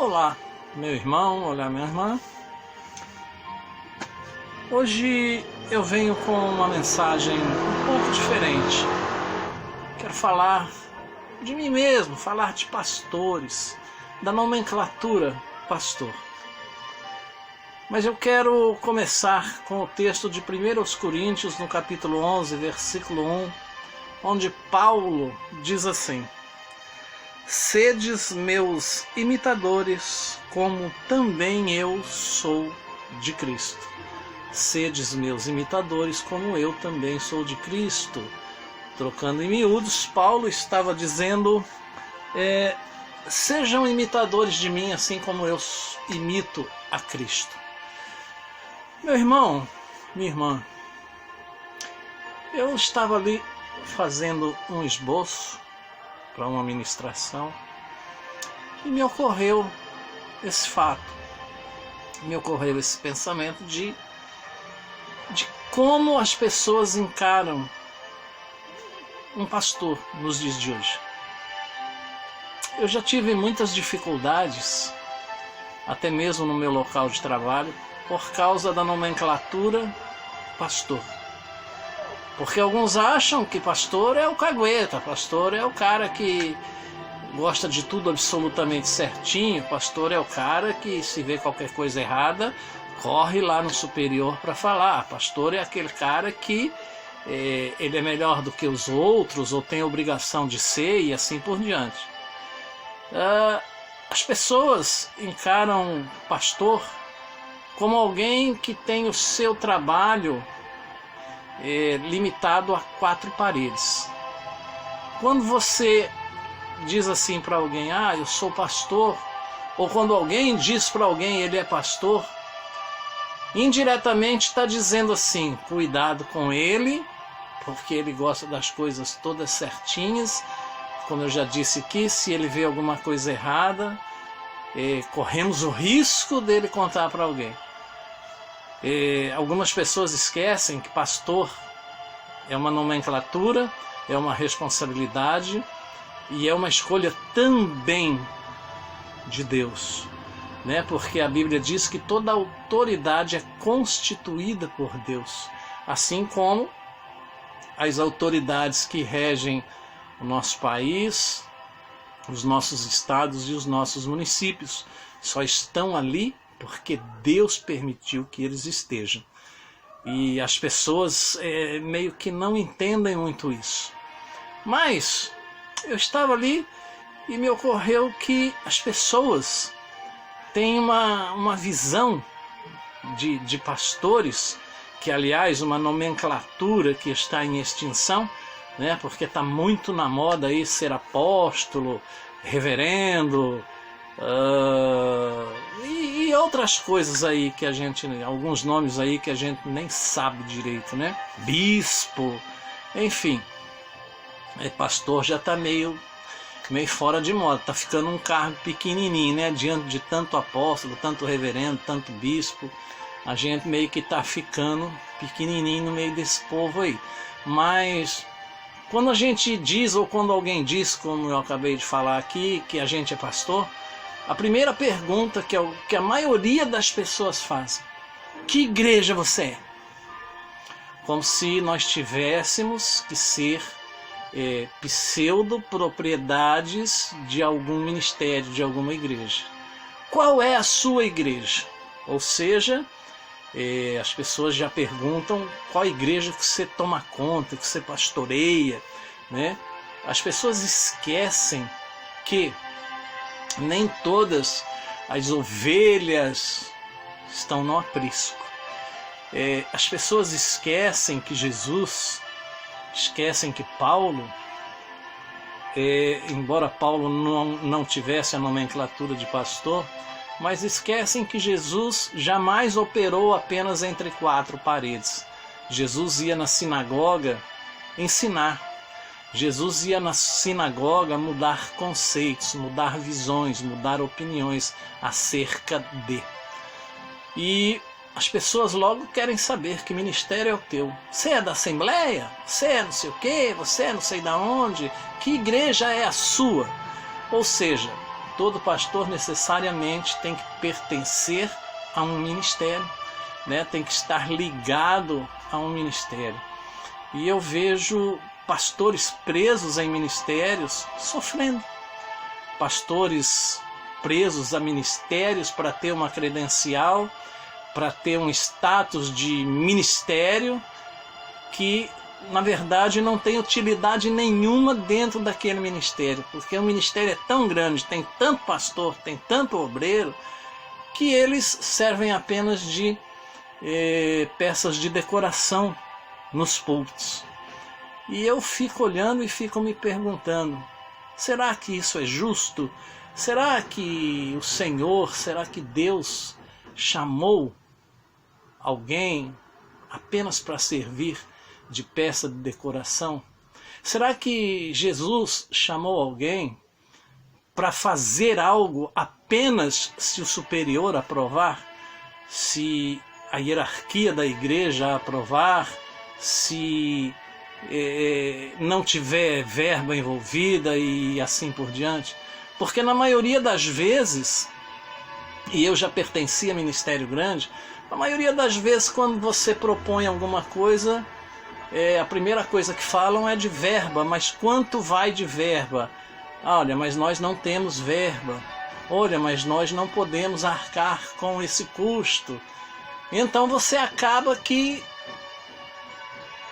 Olá, meu irmão, olá, minha irmã. Hoje eu venho com uma mensagem um pouco diferente. Quero falar de mim mesmo, falar de pastores, da nomenclatura pastor. Mas eu quero começar com o texto de 1 Coríntios, no capítulo 11, versículo 1, onde Paulo diz assim: Sedes meus imitadores, como também eu sou de Cristo. Sedes meus imitadores, como eu também sou de Cristo. Trocando em miúdos, Paulo estava dizendo, sejam imitadores de mim, assim como eu imito a Cristo. Meu irmão, minha irmã, eu estava ali fazendo um esboço para uma ministração e me ocorreu esse fato, me ocorreu esse pensamento de como as pessoas encaram um pastor nos dias de hoje. Eu já tive muitas dificuldades, até mesmo no meu local de trabalho, por causa da nomenclatura pastor. Porque alguns acham que pastor é o cagueta, pastor é o cara que gosta de tudo absolutamente certinho, pastor é o cara que, se vê qualquer coisa errada, corre lá no superior para falar. Pastor é aquele cara que ele é melhor do que os outros, ou tem a obrigação de ser, e assim por diante. As pessoas encaram pastor como alguém que tem o seu trabalho limitado a 4 paredes. Quando você diz assim para alguém, eu sou pastor, ou quando alguém diz para alguém ele é pastor, indiretamente está dizendo assim, cuidado com ele, porque ele gosta das coisas todas certinhas. Como eu já disse aqui, se ele vê alguma coisa errada, corremos o risco dele contar para alguém. Algumas pessoas esquecem que pastor é uma nomenclatura, é uma responsabilidade e é uma escolha também de Deus, né? Porque a Bíblia diz que toda autoridade é constituída por Deus, assim como as autoridades que regem o nosso país, os nossos estados e os nossos municípios só estão ali porque Deus permitiu que eles estejam. E as pessoas meio que não entendem muito isso. Mas eu estava ali e me ocorreu que as pessoas têm uma visão de pastores, que aliás uma nomenclatura que está em extinção, né? Porque está muito na moda aí ser apóstolo, reverendo, e outras coisas aí que a gente, alguns nomes aí que a gente nem sabe direito, né? Bispo, enfim, pastor já está meio fora de moda, está ficando um cargo pequenininho, né? Diante de tanto apóstolo, tanto reverendo, tanto bispo, a gente meio que está ficando pequenininho no meio desse povo aí. Mas quando a gente diz, ou quando alguém diz, como eu acabei de falar aqui, que a gente é pastor, a primeira pergunta que a maioria das pessoas fazem: que igreja você é? Como se nós tivéssemos que ser pseudo-propriedades de algum ministério, de alguma igreja. Qual é a sua igreja? Ou seja, as pessoas já perguntam qual igreja que você toma conta, que você pastoreia, né? As pessoas esquecem que nem todas as ovelhas estão no aprisco. As pessoas esquecem que Jesus, esquecem que Paulo, embora Paulo não tivesse a nomenclatura de pastor, mas esquecem que Jesus jamais operou apenas entre 4 paredes. Jesus ia na sinagoga ensinar. Jesus ia na sinagoga mudar conceitos, mudar visões, mudar opiniões acerca de. E as pessoas logo querem saber que ministério é o teu. Você é da Assembleia? Você é não sei o quê? Você é não sei da onde? Que igreja é a sua? Ou seja, todo pastor necessariamente tem que pertencer a um ministério, né? Tem que estar ligado a um ministério. E eu vejo pastores presos em ministérios sofrendo. Pastores presos a ministérios para ter uma credencial, para ter um status de ministério que, na verdade, não tem utilidade nenhuma dentro daquele ministério, porque o ministério é tão grande, tem tanto pastor, tem tanto obreiro, que eles servem apenas de peças de decoração nos púlpitos. E eu fico olhando e fico me perguntando, será que isso é justo? Será que o Senhor, será que Deus chamou alguém apenas para servir de peça de decoração? Será que Jesus chamou alguém para fazer algo apenas se o superior aprovar? Se a hierarquia da igreja aprovar? Se não tiver verba envolvida e assim por diante? Porque na maioria das vezes, e eu já pertenci a ministério grande, a maioria das vezes quando você propõe alguma coisa, a primeira coisa que falam é de verba, mas quanto vai de verba? Olha, mas nós não temos verba. Olha, mas nós não podemos arcar com esse custo. Então você acaba que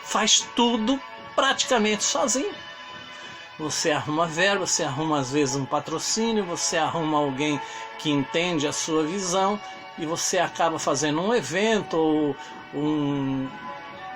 faz tudo praticamente sozinho. Você arruma verba, você arruma às vezes um patrocínio, você arruma alguém que entende a sua visão e você acaba fazendo um evento, ou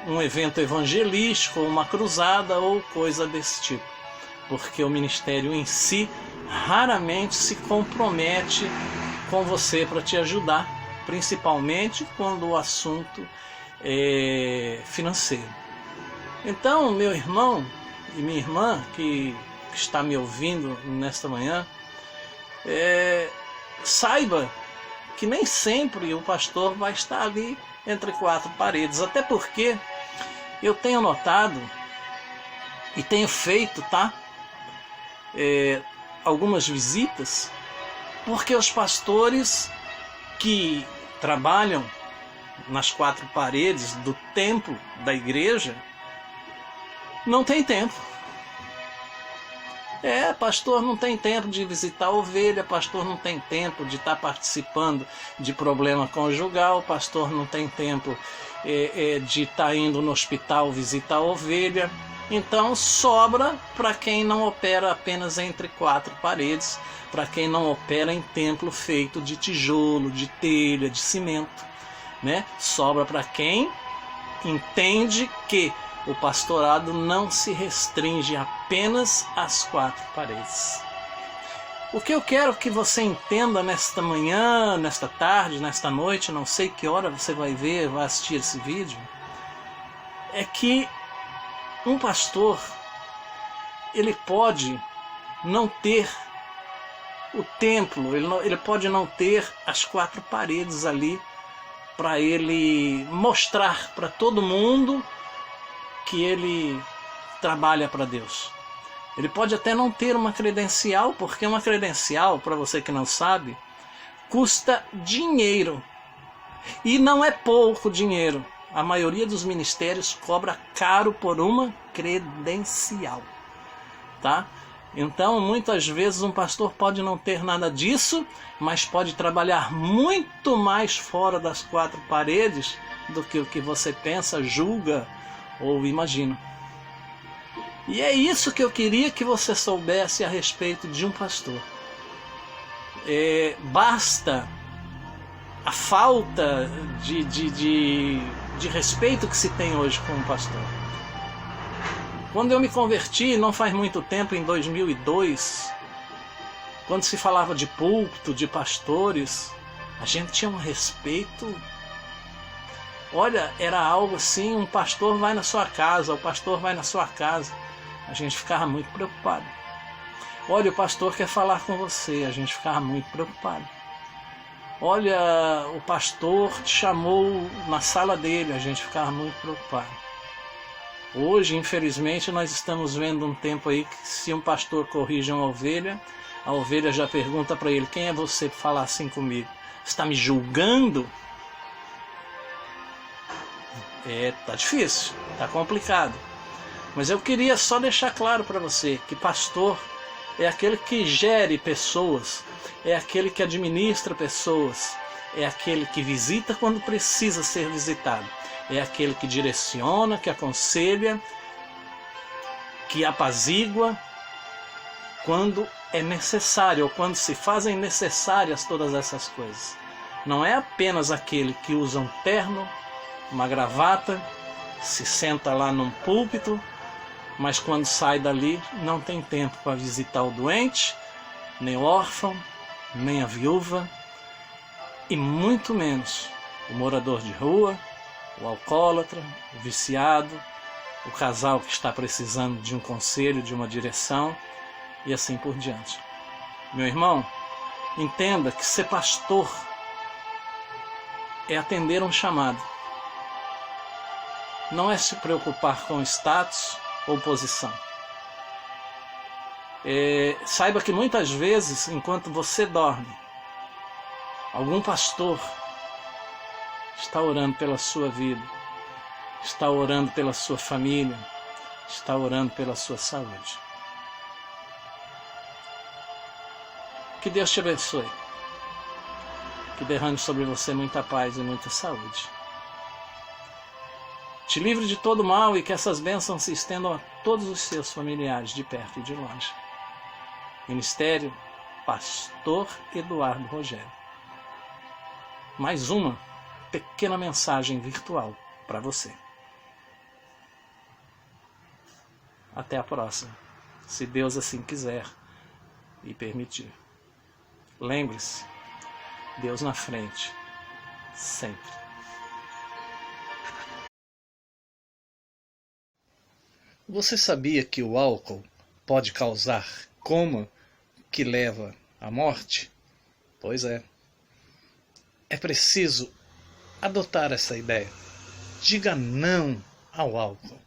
um evento evangelístico, ou uma cruzada, ou coisa desse tipo. Porque o ministério em si raramente se compromete com você para te ajudar, principalmente quando o assunto é financeiro. Então, meu irmão e minha irmã que está me ouvindo nesta manhã, saiba que nem sempre o pastor vai estar ali entre quatro paredes, até porque eu tenho notado e tenho feito, algumas visitas, porque os pastores que trabalham nas quatro paredes do templo da igreja não tem tempo. Pastor não tem tempo de visitar a ovelha, pastor não tem tempo de estar participando de problema conjugal, pastor não tem tempo de estar indo no hospital visitar a ovelha. Então sobra para quem não opera apenas entre quatro paredes, para quem não opera em templo feito de tijolo, de telha, de cimento, né? Sobra para quem entende que o pastorado não se restringe apenas às quatro paredes. O que eu quero que você entenda nesta manhã, nesta tarde, nesta noite, não sei que hora você vai ver, vai assistir esse vídeo, é que um pastor, ele pode não ter o templo, ele pode não ter as quatro paredes ali para ele mostrar para todo mundo que ele trabalha para Deus. Ele pode até não ter uma credencial, porque uma credencial, para você que não sabe, custa dinheiro. E não é pouco dinheiro. A maioria dos ministérios cobra caro por uma credencial, tá? Então, muitas vezes um pastor pode não ter nada disso, mas pode trabalhar muito mais fora das quatro paredes do que o que você pensa, julga ou imagina. E é isso que eu queria que você soubesse a respeito de um pastor. Basta a falta de respeito que se tem hoje com um pastor. Quando eu me converti, não faz muito tempo, em 2002, quando se falava de púlpito, de pastores, a gente tinha um respeito. Olha, era algo assim, um pastor vai na sua casa, o pastor vai na sua casa. A gente ficava muito preocupado. Olha, o pastor quer falar com você, a gente ficava muito preocupado. Olha, o pastor te chamou na sala dele, a gente ficava muito preocupado. Hoje, infelizmente, nós estamos vendo um tempo aí que se um pastor corrige uma ovelha, a ovelha já pergunta para ele: quem é você para falar assim comigo? Está me julgando? Tá difícil, tá complicado. Mas eu queria só deixar claro para você que pastor é aquele que gere pessoas, é aquele que administra pessoas, é aquele que visita quando precisa ser visitado, é aquele que direciona, que aconselha, que apazigua quando é necessário, ou quando se fazem necessárias todas essas coisas. Não é apenas aquele que usa um terno, uma gravata, se senta lá num púlpito, mas quando sai dali não tem tempo para visitar o doente, nem o órfão, nem a viúva, e muito menos o morador de rua, o alcoólatra, o viciado, o casal que está precisando de um conselho, de uma direção, e assim por diante. Meu irmão, entenda que ser pastor é atender um chamado. Não é se preocupar com status ou posição. Saiba que muitas vezes, enquanto você dorme, algum pastor está orando pela sua vida, está orando pela sua família, está orando pela sua saúde. Que Deus te abençoe. Que derrame sobre você muita paz e muita saúde. Te livre de todo mal e que essas bênçãos se estendam a todos os seus familiares, de perto e de longe. Ministério Pastor Eduardo Rogério. Mais uma pequena mensagem virtual para você. Até a próxima, se Deus assim quiser e permitir. Lembre-se, Deus na frente, sempre. Você sabia que o álcool pode causar coma que leva à morte? Pois é. É preciso adotar essa ideia. Diga não ao álcool.